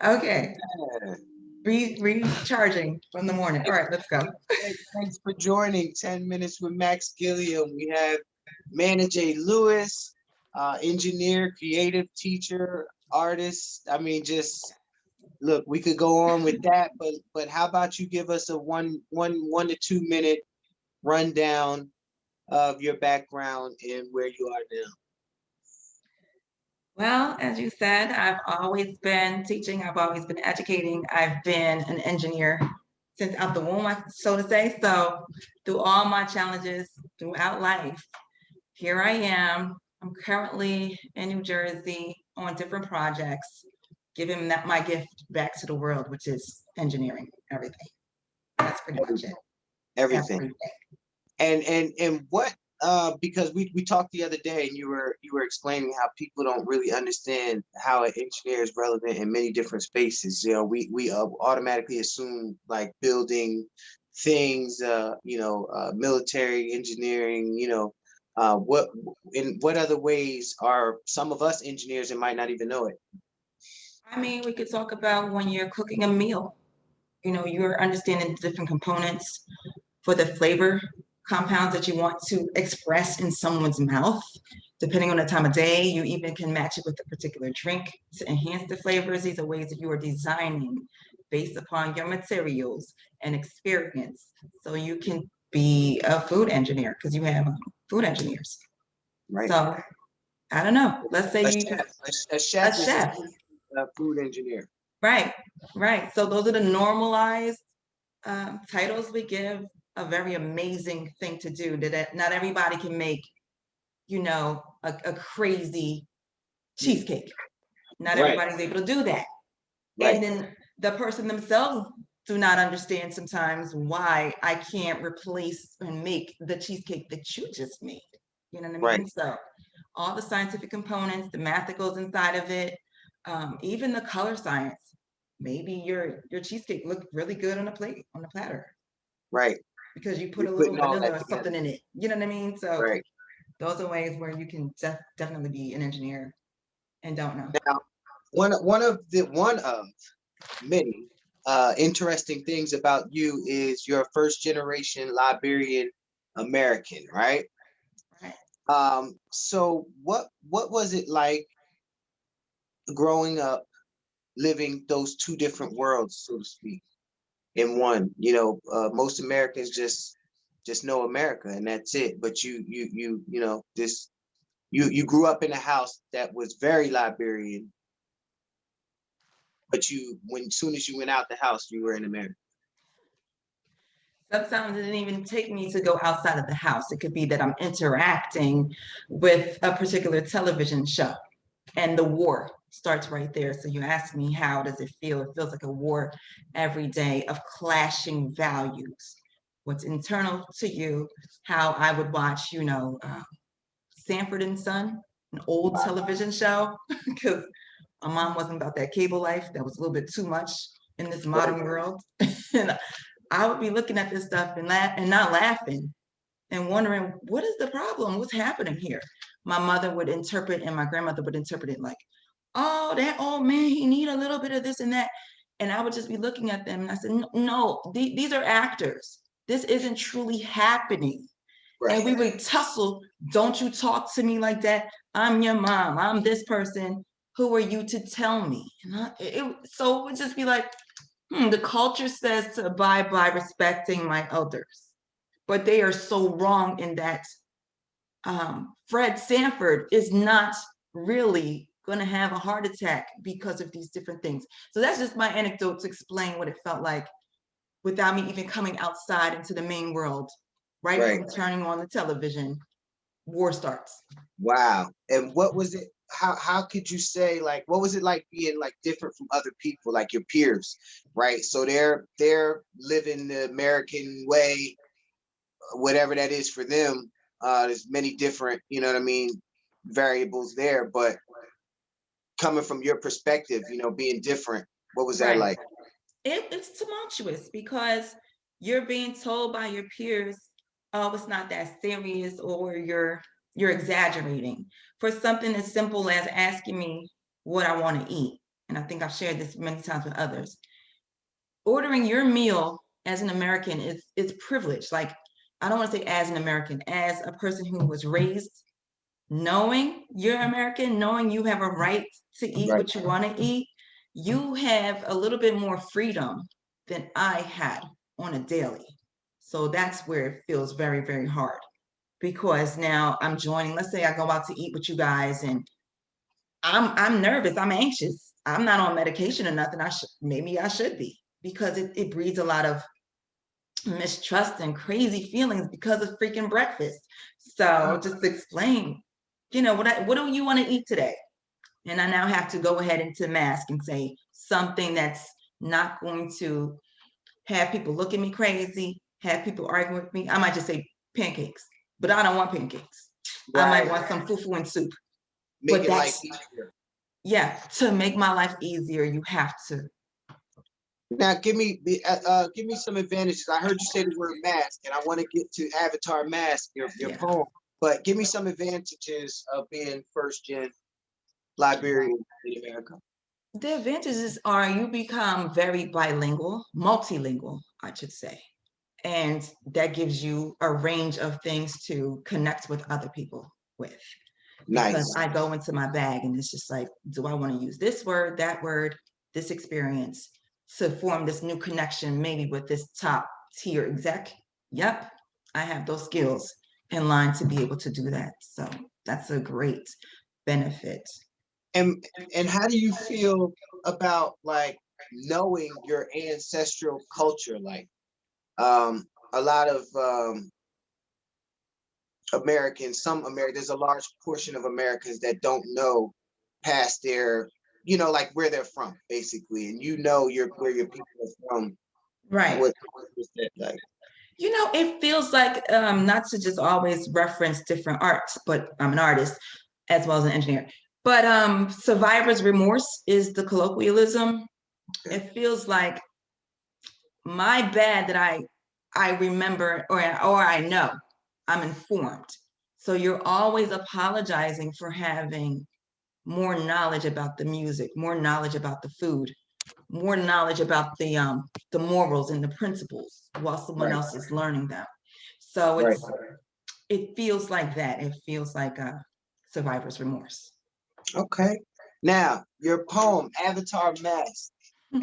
Okay, Yeah. recharging from the morning. All right, let's go. Thanks for joining 10 Minutes with Max Gilliam. We have Manager Lewis, engineer, creative teacher, artist. I mean, just look, we could go on with that, but how about you give us a one to 2 minute rundown of your background and where you are now? Well, as you said, I've always been teaching, I've always been educating, I've been an engineer since out the womb, so to say. So, through all my challenges throughout life, here I am. I'm currently in New Jersey on different projects, giving that my gift back to the world, which is engineering, everything. That's pretty much it. Everything. Everything. Everything. And what because we talked the other day and you were explaining how people don't really understand how an engineer is relevant in many different spaces. You know, we automatically assume like building things, military engineering, what in what other ways are some of us engineers and might not even know it? I mean, we could talk about when you're cooking a meal. You're understanding the different components for the flavor compounds that you want to express in someone's mouth. Depending on the time of day, you even can match it with a particular drink to enhance the flavors. These are ways that you are designing based upon your materials and experience. So you can be a food engineer because you have food engineers. Right. So I don't know. Let's say A you chef, just a a chef is chef. a food engineer. Right, right. So those are the normalized titles we give. A very amazing thing to do. That not everybody can make, a crazy Mm. cheesecake. Not Right, everybody's able to do that. right, And then the person themselves do not understand sometimes why I can't replace and make the cheesecake that you just made. You know what I right. mean? So all the scientific components, the math that goes inside of it, even the color science. Maybe your cheesecake looked really good on a plate, on a platter, Right. because you put You're a little putting all vanilla that or together. something in it. You know what I mean? So Right. those are ways where you can definitely be an engineer and don't know. Now, one of many interesting things about you is you're a first generation Liberian American, right? Right. So what was it like growing up living those two different worlds, so to speak, in one? Most Americans just know America and that's it. But this you grew up in a house that was very Liberian, but you when soon as you went out the house, you were in America. Sometimes it didn't even take me to go outside of the house. It could be that I'm interacting with a particular television show and the war starts right there. So you ask me, how does it feel? It feels like a war every day of clashing values. What's internal to you, how I would watch, Sanford and Son, an old Wow. television show, because my mom wasn't about that cable life. That was a little bit too much in this Right, modern world. And I would be looking at this stuff and not laughing and wondering, what is the problem? What's happening here? My mother would interpret and my grandmother would interpret it like, oh, that old man, he need a little bit of this and that. And I would just be looking at them and I said, no, these are actors. This isn't truly happening. And right, we would tussle. Don't you talk to me like that. I'm your mom. I'm this person. Who are you to tell me? So it would just be like, the culture says to abide by respecting my elders, but they are so wrong in that Fred Sanford is not really going to have a heart attack because of these different things. So that's just my anecdote to explain what it felt like without me even coming outside into the main world. Right right. from turning on the television, war starts. Wow. And what was it? How could you say like what was it like being like different from other people, like your peers, right? So they're living the American way, whatever that is for them. There's many different, you know what I mean, variables there, but coming from your perspective, being different, what was that Right. like? It's tumultuous because you're being told by your peers, oh, it's not that serious, or you're exaggerating for something as simple as asking me, what I want to eat. And I think I've shared this many times with others. Ordering your meal as an American is privilege. Like, I don't want to say as an American, as a person who was raised knowing you're American, knowing you have a right to eat Right. what you want to eat, you have a little bit more freedom than I had on a daily. So that's where it feels very, very hard because now I'm joining, let's say I go out to eat with you guys and I'm nervous, I'm anxious. I'm not on medication or nothing. Maybe I should be because it breeds a lot of mistrust and crazy feelings because of freaking breakfast. So just explain, what do you want to eat today? And I now have to go ahead into mask and say something that's not going to have people look at me crazy, have people arguing with me. I might just say pancakes, but I don't want pancakes. I might Right. want some fufu and soup. Make But it life that's, easier. yeah, to make my life easier, you have to. Now, give me some advantages. I heard you say the word mask, and I want to get to Avatar Mask, your Yeah. poem. But give me some advantages of being first gen Liberian in America. The advantages are you become very bilingual, multilingual, I should say. And that gives you a range of things to connect with other people with. Because Nice. I go into my bag and it's just like, do I want to use this word, that word, this experience to form this new connection, maybe with this top tier exec? Yep, I have those skills in line to be able to do that. So that's a great benefit. And how do you feel about like knowing your ancestral culture? Like a lot of Americans, some Americans, there's a large portion of Americans that don't know past their, like where they're from, basically, and where your people are from. Right. What is that like? It feels like not to just always reference different arts, but I'm an artist as well as an engineer. But survivor's remorse is the colloquialism. It feels like my bad that I remember or I know, I'm informed. So you're always apologizing for having more knowledge about the music, more knowledge about the food, more knowledge about the morals and the principles while someone Right, else is learning them. So right. it feels like that. It feels like a survivor's remorse. Okay. Now, your poem, Avatar Mask,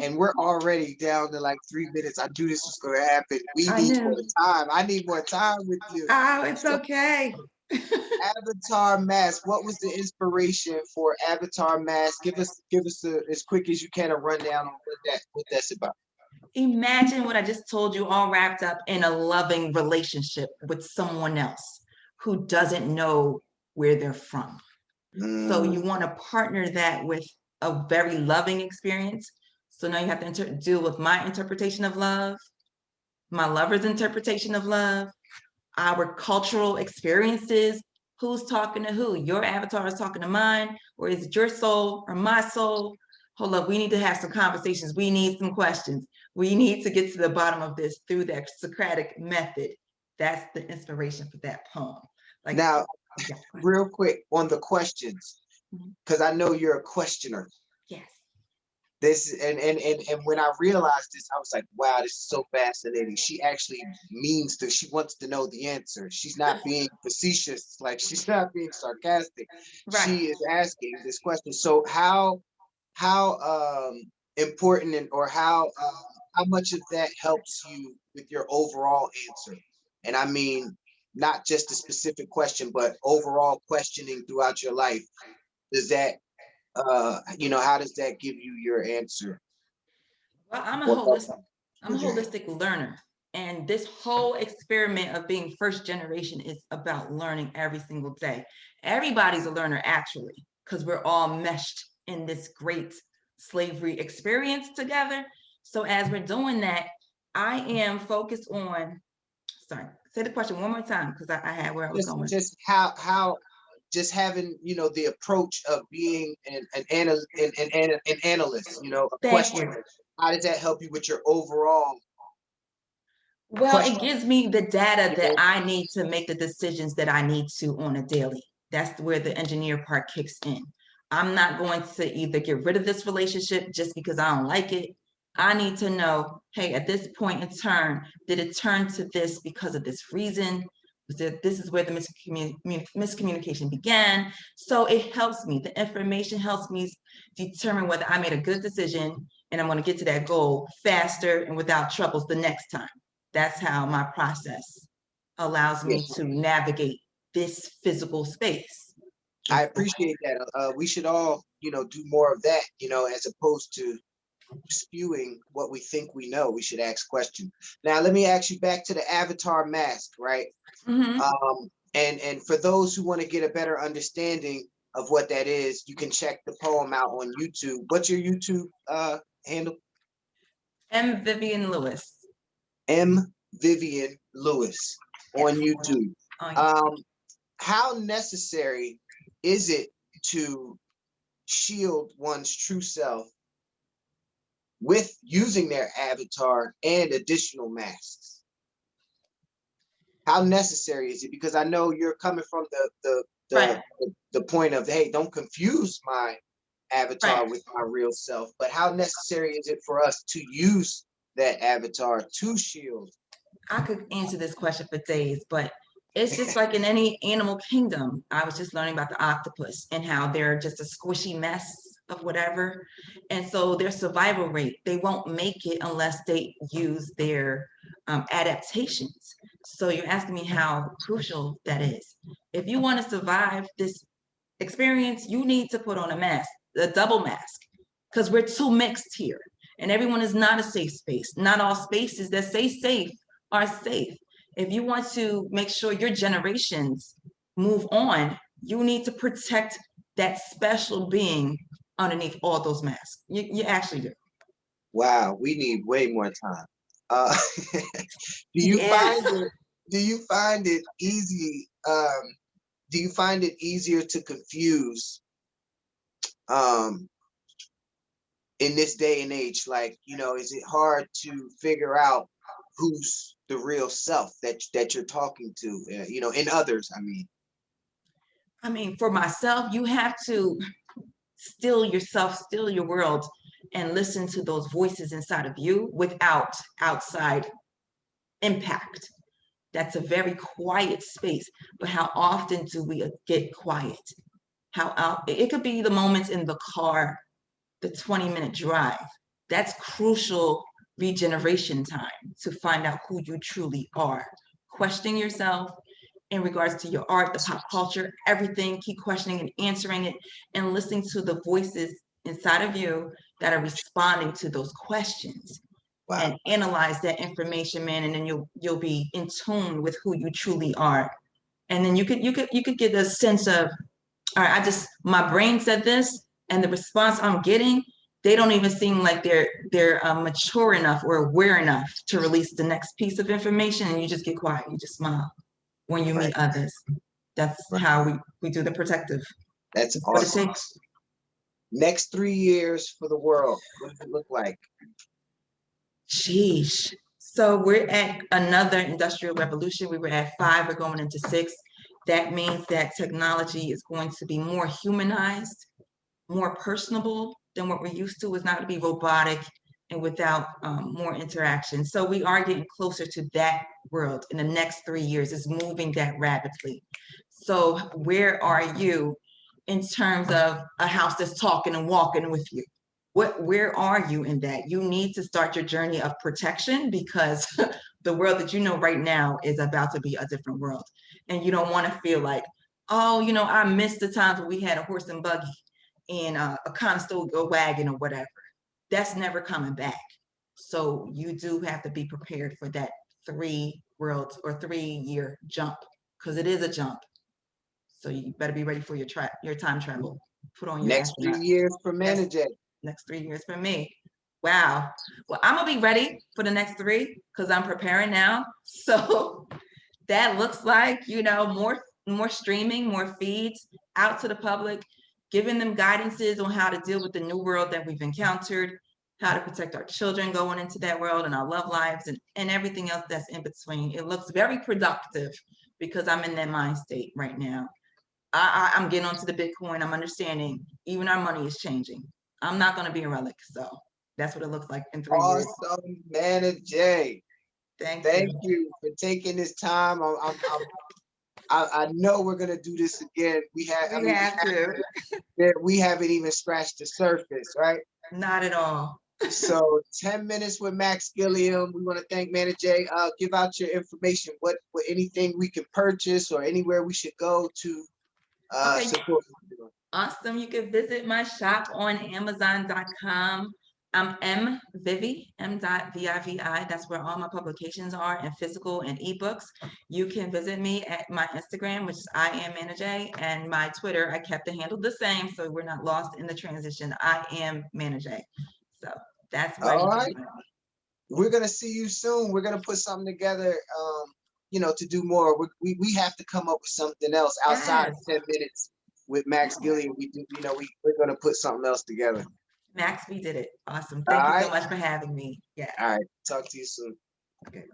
and we're already down to like 3 minutes. I knew this was going to happen. We I need knew. more time. I need more time with you. Oh, it's So, okay. Avatar Mask. What was the inspiration for Avatar Mask? Give us as quick as you can a rundown on what that's about. Imagine what I just told you, all wrapped up in a loving relationship with someone else who doesn't know where they're from. So you Mm, want to partner that with a very loving experience. So now you have to deal with my interpretation of love, my lover's interpretation of love, our cultural experiences. Who's talking to who? Your avatar is talking to mine, or is it your soul or my soul? Hold up, we need to have some conversations. We need some questions. We need to get to the bottom of this through that Socratic method. That's the inspiration for that poem. Like, now, yeah, real quick on the questions, Mhm. because I know you're a questioner. Yes. This and when I realized this, I was like, wow, this is so fascinating. She actually she wants to know the answer. She's not being facetious, like she's not being sarcastic. Right. She is asking this question. So how important or how much of that helps you with your overall answer? And I mean not just a specific question, but overall questioning throughout your life. Does that how does that give you your answer? Well, Or I'm a holistic learner. And this whole experiment of being first generation is about learning every single day. Everybody's a learner, actually, because we're all meshed in this great slavery experience together. So as we're doing that, I am focused on, sorry, say the question one more time because I had where I was going. just how just having the approach of being an analyst, a Thank you. questioner. How does that help you with your overall Well, it question? gives me the data You that know, I need to make the decisions that I need to on a daily. That's where the engineer part kicks in. I'm not going to either get rid of this relationship just because I don't like it. I need to know, hey, at this point in time, did it turn to this because of this reason? This is where the miscommunication began. So it helps me. The information helps me determine whether I made a good decision and I'm going to get to that goal faster and without troubles the next time. That's how my process allows me Yes, to navigate this physical space. I appreciate that. We should all, do more of that, as opposed to spewing what we think we know. We should ask questions. Now, let me ask you back to the avatar mask, right? Mhm. And for those who want to get a better understanding of what that is, you can check the poem out on YouTube. What's your YouTube handle? M. Vivian Lewis. M. Vivian Lewis on Yes. YouTube. Oh, yeah. How necessary is it to shield one's true self with using their avatar and additional masks? How necessary is it? Because I know you're coming from Right. the point of, hey, don't confuse my avatar Right. with my real self. But how necessary is it for us to use that avatar to shield? I could answer this question for days, but it's just like in any animal kingdom. I was just learning about the octopus and how they're just a squishy mess of whatever. And so their survival rate, they won't make it unless they use their adaptations. So you're asking me how crucial that is. If you want to survive this experience, you need to put on a mask, a double mask, because we're too mixed here. And everyone is not a safe space. Not all spaces that say safe are safe. If you want to make sure your generations move on, you need to protect that special being underneath all those masks. You actually do. Wow, we need way more time. Uh, do you Yeah. find it? Do you find it easy? Do you find it easier to confuse um, in this day and age? Like, is it hard to figure out who's the real self that you're talking to? In others, I mean. I mean, for myself, you have to still yourself, still your world, and listen to those voices inside of you without outside impact. That's a very quiet space. But how often do we get quiet? How out it could be the moments in the car, the 20-minute drive. That's crucial regeneration time to find out who you truly are. Questioning yourself in regards to your art, the pop culture, everything, keep questioning and answering it and listening to the voices inside of you that are responding to those questions and Wow. analyze that information, man, and then you'll be in tune with who you truly are. And then you could get a sense of, all right, my brain said this, and the response I'm getting, they don't even seem like they're mature enough or aware enough to release the next piece of information, and you just get quiet, you just smile when you Right. meet others. That's Right. how we do the protective. That's It's what it awesome. takes. Next 3 years for the world. What does it look like? Sheesh. So we're at another industrial revolution. We were at 5, we're going into 6. That means that technology is going to be more humanized, more personable than what we're used to. It's not going to be robotic and without more interaction. So we are getting closer to that world in the next 3 years. It's moving that rapidly. So where are you in terms of a house that's talking and walking with you? Where are you in that? You need to start your journey of protection because the world that you know right now is about to be a different world. And you don't want to feel like, oh, I missed the times when we had a horse and buggy and a Conestoga wagon or whatever. That's never coming back. So you do have to be prepared for that 3 worlds or 3-year jump because it is a jump. So you better be ready for your time travel. Put on your Next three astronaut. years for Yes, manager. next 3 years for me. Wow. Well, I'm gonna be ready for the next 3 because I'm preparing now. So that looks like, more streaming, more feeds out to the public, giving them guidances on how to deal with the new world that we've encountered, how to protect our children going into that world and our love lives and everything else that's in between. It looks very productive because I'm in that mind state right now. I'm getting onto the Bitcoin. I'm understanding even our money is changing. I'm not going to be a relic. So that's what it looks like in 3 years. Awesome, Manna J. Thank Thank you. you for taking this time. I know we're gonna do this again. We have to. We haven't even scratched the surface, right? Not at all. So 10 minutes with Max Gilliam. We want to thank Manna J. Give out your information. What anything we can purchase or anywhere we should go to Okay. support you. Awesome. You can visit my shop on Amazon.com. I'm M.Vivi. That's where all my publications are in physical and ebooks. You can visit me at my Instagram, which is I am Manna J, and my Twitter. I kept the handle the same, so we're not lost in the transition. I am Manna J. So that's where All you right. can find me. We're gonna see you soon. We're gonna put something together. To do more. We have to come up with something else outside of Yes. 10 minutes with Max Gilliam. We do. We're gonna put something else together. Max, we did it. Awesome. All Thank you so right. much for having me. Yeah. All right. Talk to you soon. Okay.